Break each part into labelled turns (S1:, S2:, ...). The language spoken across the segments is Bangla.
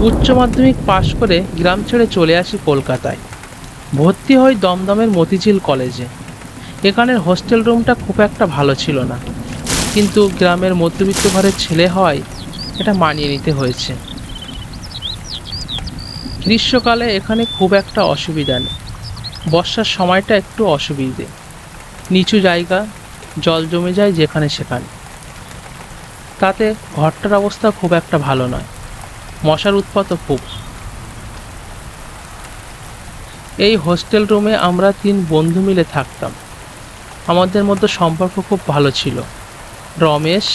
S1: উচ্চ মাধ্যমিক পাশ করে গ্রাম ছেড়ে চলে আসি কলকাতায়। ভর্তি হই দমদমের মতিঝিল কলেজে। এখানের হোস্টেল রুমটা খুব একটা ভালো ছিল না, কিন্তু গ্রামের মধ্যবিত্ত ঘরের ছেলে হওয়ায় এটা মানিয়ে নিতে হয়েছে। গ্রীষ্মকালে এখানে খুব একটা অসুবিধা নেই, বর্ষার সময়টা একটু অসুবিধে। নিচু জায়গা, জল জমে যায় যেখানে সেখানে। তাতে ঘরটার অবস্থা খুব একটা ভালো নয়, মশার উৎপাতও খুব। এই হোস্টেল রুমে আমরা 3 বন্ধু মিলে থাকতাম। আমাদের মধ্যে সম্পর্ক খুব ভালো ছিল। রমেশ,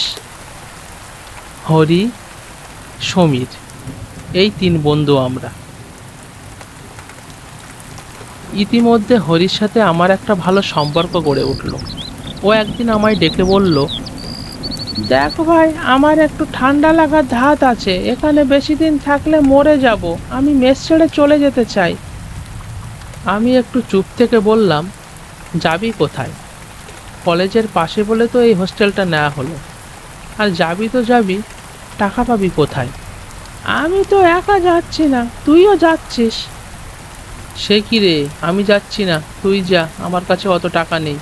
S1: হরি, সমীর, এই 3 বন্ধু আমরা। ইতিমধ্যে হরির সাথে আমার একটা ভালো সম্পর্ক গড়ে উঠল। ও একদিন আমায় ডেকে বলল, দেখ ভাই, আমার একটু ঠান্ডা লাগার ধাত আছে, এখানে বেশি দিন থাকলে মরে যাব। আমি মেস ছেড়ে চলে যেতে চাই। আমি একটু চুপ থেকে বললাম, যাবি কোথায়? কলেজের পাশে বলে তো এই হোস্টেলটা নেওয়া হলো। আর যাবি তো যাবি, টাকা পাবি কোথায়? আমি তো একা যাচ্ছি না, তুইও যাচ্ছিস। সে কি রে, আমি যাচ্ছি না, তুই যা, আমার কাছে অত টাকা নেই।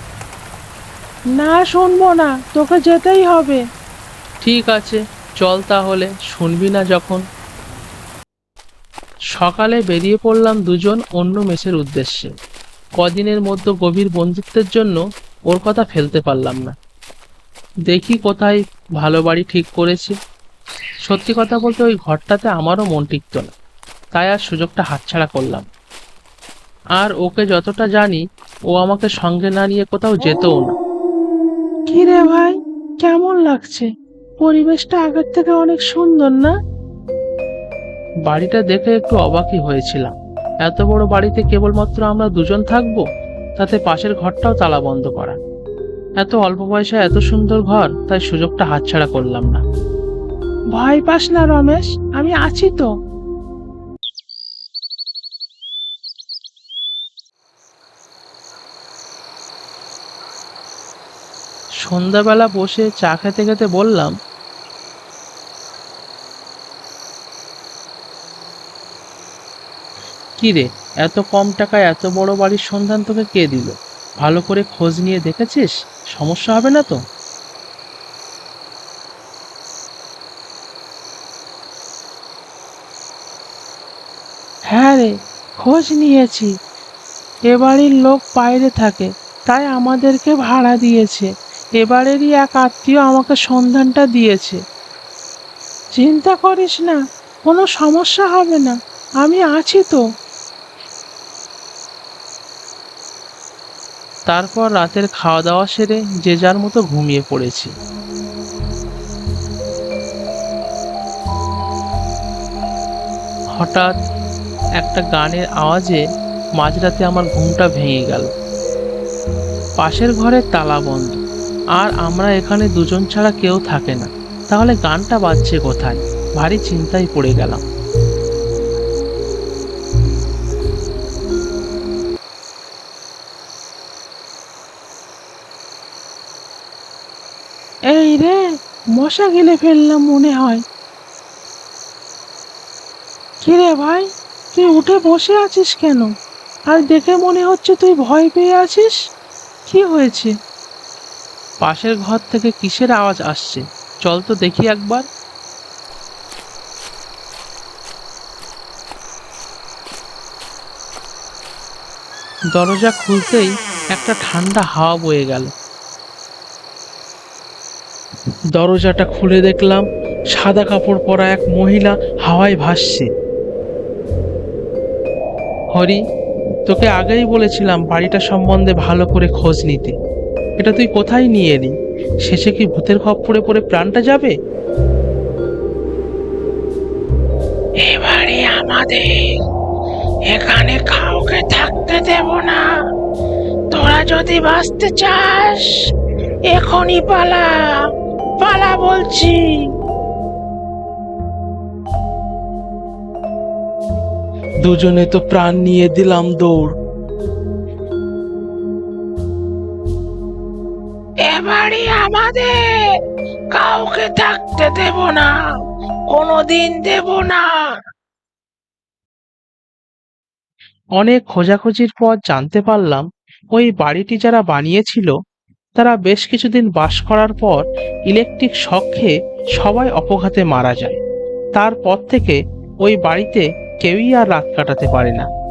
S1: না, শুনবো না, তোকে যেতেই হবে। ঠিক আছে, চল তাহলে, শুনবি না যখন। সকালে বেরিয়ে পড়লাম দুজন অন্য মেসের উদ্দেশ্যে। কদিনের মধ্যে গভীর বন্ধুত্বের জন্য ওর কথা ফেলতে পারলাম না। দেখি কোথায় ভালো বাড়ি ঠিক করেছি। সত্যি কথা বলতে ওই ঘরটাতে আমারও মন টিকতো না, তাই আর সুযোগটা হাতছাড়া করলাম। আর ওকে যতটা জানি, ও আমাকে সঙ্গে না নিয়ে কোথাও যেতও না। কি রে ভাই, কেমন লাগছে? পরিবেশটা আগের থেকে অনেক সুন্দর না? বাড়িটা দেখে একটু অবাকই হয়েছিলাম। এত বড় বাড়িতে কেবলমাত্র আমরা দুজন থাকবো, তাতে পাশের ঘরটাও তালা বন্ধ করা। এত অল্প বয়সে এত সুন্দর ঘর, তাই সুযোগটা হাতছাড়া করলাম না। ভয় পাস না রমেশ, আমি আছি তো। সন্ধ্যাবেলা বসে চা খেতে খেতে বললাম, কি রে, এত কম টাকায় এত বড় বাড়ির সন্ধান তোকে কে দিল? ভালো করে খোঁজ নিয়ে দেখেছিস? সমস্যা হবে না তো? হ্যাঁ রে, খোঁজ নিয়েছি। এ বাড়ির লোক বাইরে থাকে, তাই আমাদেরকে ভাড়া দিয়েছে। এবারেরই এক আত্মীয় আমাকে সন্ধানটা দিয়েছে। চিন্তা করিস না, কোনো সমস্যা হবে না, আমি আছি তো। তারপর রাতের খাওয়া দাওয়া সেরে যে যার মতো ঘুমিয়ে পড়েছি। হঠাৎ একটা গানের আওয়াজে মাঝরাতে আমার ঘুমটা ভেঙে গেল। পাশের ঘরের তালা বন্ধ, আর আমরা এখানে দুজন ছাড়া কেউ থাকে না। তাহলে গানটা বাজছে কোথায়? ভারী চিন্তায় পড়ে গেলাম। এই রে, মশা গিলে ফেললাম মনে হয়। কিরে ভাই, তুই উঠে বসে আছিস কেন? আর দেখে মনে হচ্ছে তুই ভয় পেয়ে আছিস। কি হয়েছে? পাশের ঘর থেকে কিসের আওয়াজ আসছে? চল তো দেখি একবার। দরজা খুলতেই একটা ঠান্ডা হাওয়া বয়ে গেল। দরজাটা খুলে দেখলাম সাদা কাপড় পরা এক মহিলা হাওয়ায় ভাসছে। হরি, তোকে আগেই বলেছিলাম বাড়িটা সম্বন্ধে ভালো করে খোঁজ নিতে। এটা তুই কোথায় নিয়ে এলি? শেষে কি ভূতের খপ্পরে পড়ে প্রাণটা যাবে? এবারে আমাদের, এখানে কাউকে থাকতে দেব না। তোরা যদি বাঁচতে চাস, এখনই পালা, পালা বলছি। দুজনে তো প্রাণ নিয়ে দিলাম দৌড়। এবারে আমাদের, কাউকে থাকতে দেব না, কোনোদিন দেব না। অনেক খোঁজাখুঁজির পর জানতে পারলাম ওই বাড়িটি যারা বানিয়েছিল তারা বেশ কিছুদিন বাস করার পর ইলেকট্রিক শক খেয়ে সবাই অপঘাতে মারা যায়। তারপর থেকে ওই বাড়িতে কেউই আর রাত কাটাতে পারে না।